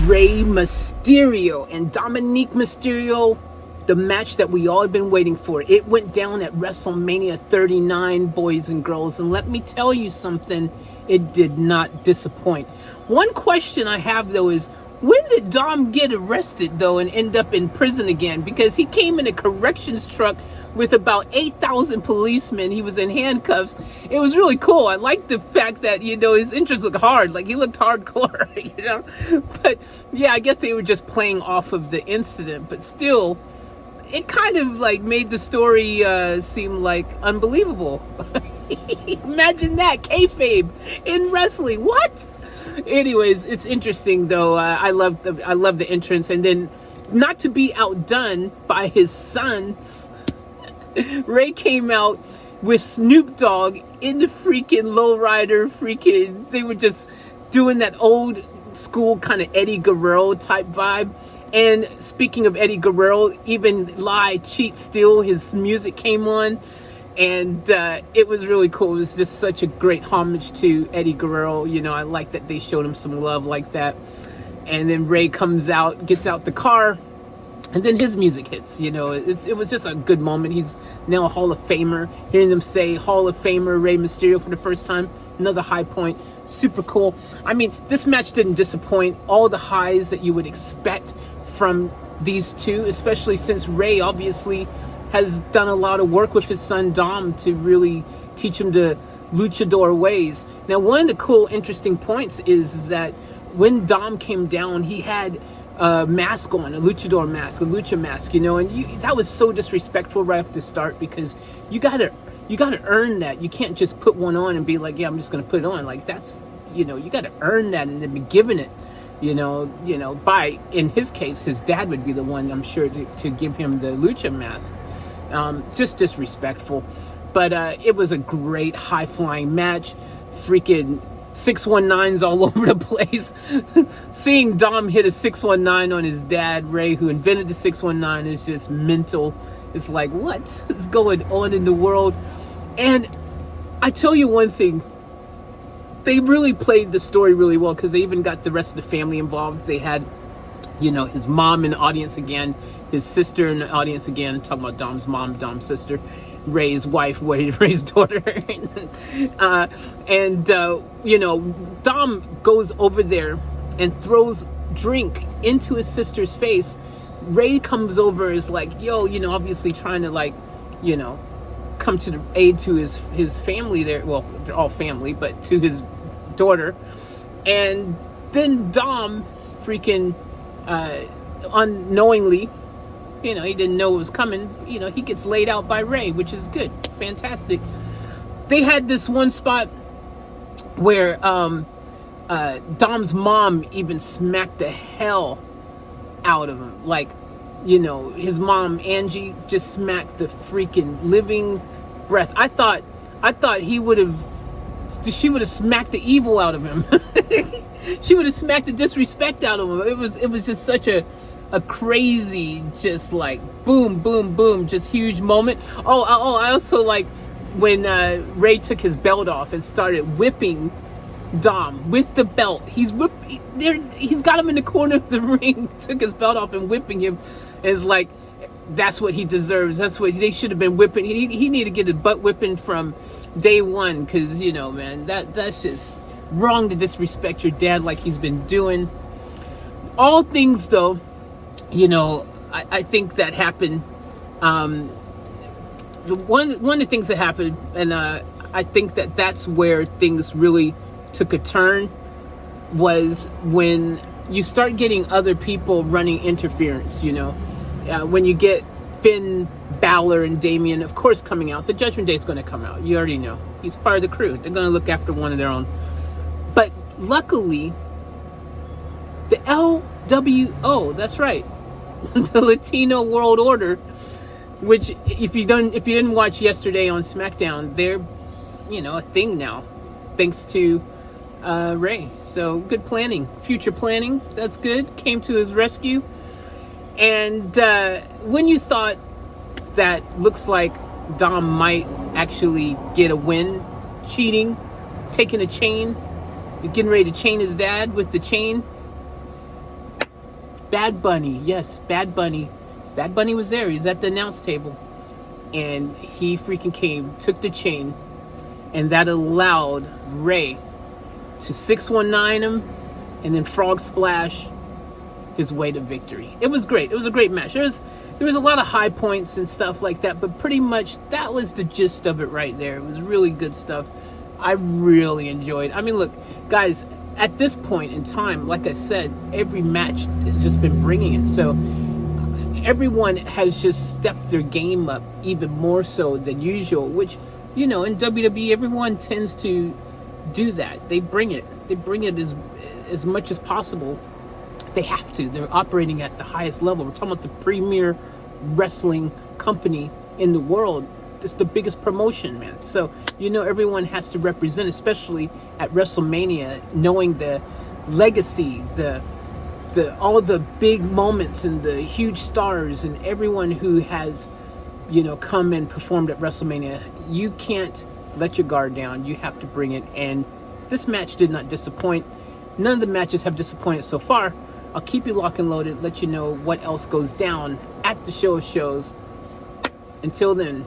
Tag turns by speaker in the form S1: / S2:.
S1: Rey Mysterio and Dominik Mysterio, the match that we all had been waiting for. It went down at WrestleMania 39, boys and girls. And let me tell you something, it did not disappoint. One question I have, though, is when did Dom get arrested, though, and end up in prison again? Because he came in a corrections truck with about 8,000 policemen. He was in handcuffs. It was really cool. I liked the fact that, his entrance looked hard. Like, he looked hardcore, But, yeah, I guess they were just playing off of the incident. But still, it kind of, made the story seem, unbelievable. Imagine that, kayfabe in wrestling. What? Anyways, it's interesting, though. I love the entrance. And then, not to be outdone by his son, Ray came out with Snoop Dogg in the freaking lowrider. They were just doing that old school kind of Eddie Guerrero type vibe. And speaking of Eddie Guerrero, even Lie, Cheat, Steal, his music came on. And it was really cool. It was just such a great homage to Eddie Guerrero. I like that they showed him some love like that. And then Ray comes out, gets out the car, and then his music hits. It was just a good moment. He's now a Hall of Famer. Hearing them say Hall of Famer Rey Mysterio for the first time, another high point. Super cool. I mean, this match didn't disappoint. All the highs that you would expect from these two, especially since Ray obviously has done a lot of work with his son Dom to really teach him the luchador ways. Now, one of the cool, interesting points is that when Dom came down, he had a mask on, a luchador mask, a lucha mask, and that was so disrespectful right off the start, because you gotta earn that. You can't just put one on and be like, yeah, I'm just gonna put it on. Like, that's, you gotta earn that and then be given it, by, in his case, his dad would be the one, I'm sure, to give him the lucha mask. Just disrespectful. But it was a great high-flying match. Freaking 619s all over the place. Seeing Dom hit a 619 on his dad, Ray, who invented the 619, is just mental. It's like, what is going on in the world? And I tell you one thing, they really played the story really well, because they even got the rest of the family involved. They had, his mom in the audience again, his sister in the audience again. I'm talking about Dom's mom, Dom's sister, Ray's wife, Ray's daughter. Dom goes over there and throws drink into his sister's face. Ray comes over, is like, yo, obviously trying to come to the aid to his family there. Well, they're all family, but to his daughter. And then Dom freaking unknowingly, he didn't know it was coming. He gets laid out by Ray, which is good. Fantastic. They had this one spot where Dom's mom even smacked the hell out of him. Like, his mom, Angie, just smacked the freaking living breath. I thought she would have smacked the evil out of him. She would have smacked the disrespect out of him. It was just such a crazy, just like boom, boom, boom, just huge moment. Oh, I also like when Ray took his belt off and started whipping Dom with the belt. He's got him in the corner of the ring, took his belt off and whipping him. It's like, that's what he deserves. That's what they should have been whipping. He needed to get his butt whipping from day one, because man, that's just wrong to disrespect your dad like he's been doing. All things, though, I think that happened. One of the things that happened, and I think that's where things really took a turn, was when you start getting other people running interference. When you get Finn Balor and Damian, of course, coming out. The Judgment Day is going to come out. You already know. He's part of the crew. They're going to look after one of their own. But luckily, the LWO, that's right, the Latino World Order, which if you didn't watch yesterday on SmackDown, they're a thing now, thanks to Ray. So good planning, future planning. That's good. Came to his rescue. And when you thought that looks like Dom might actually get a win, cheating, taking a chain, getting ready to chain his dad with the chain, Bad Bunny, yes, Bad Bunny. Bad Bunny was there. He was at the announce table. And he freaking came, took the chain, and that allowed Rey to 619 him and then frog splash his way to victory. It was great. It was a great match. There was a lot of high points and stuff like that, but pretty much that was the gist of it right there. It was really good stuff. I really enjoyed. I mean, look, guys, at this point in time, like I said, every match has just been bringing it. So everyone has just stepped their game up even more so than usual, which, you know, in WWE, everyone tends to do that. They bring it as much as possible. They have to. They're operating at the highest level. We're talking about the premier wrestling company in the world. It's the biggest promotion, man. So, you know, everyone has to represent, especially at WrestleMania, knowing the legacy, all the big moments and the huge stars and everyone who has, you know, come and performed at WrestleMania. You can't let your guard down. You have to bring it. And this match did not disappoint. None of the matches have disappointed so far. I'll keep you locked and loaded, let you know what else goes down at the show of shows. Until then,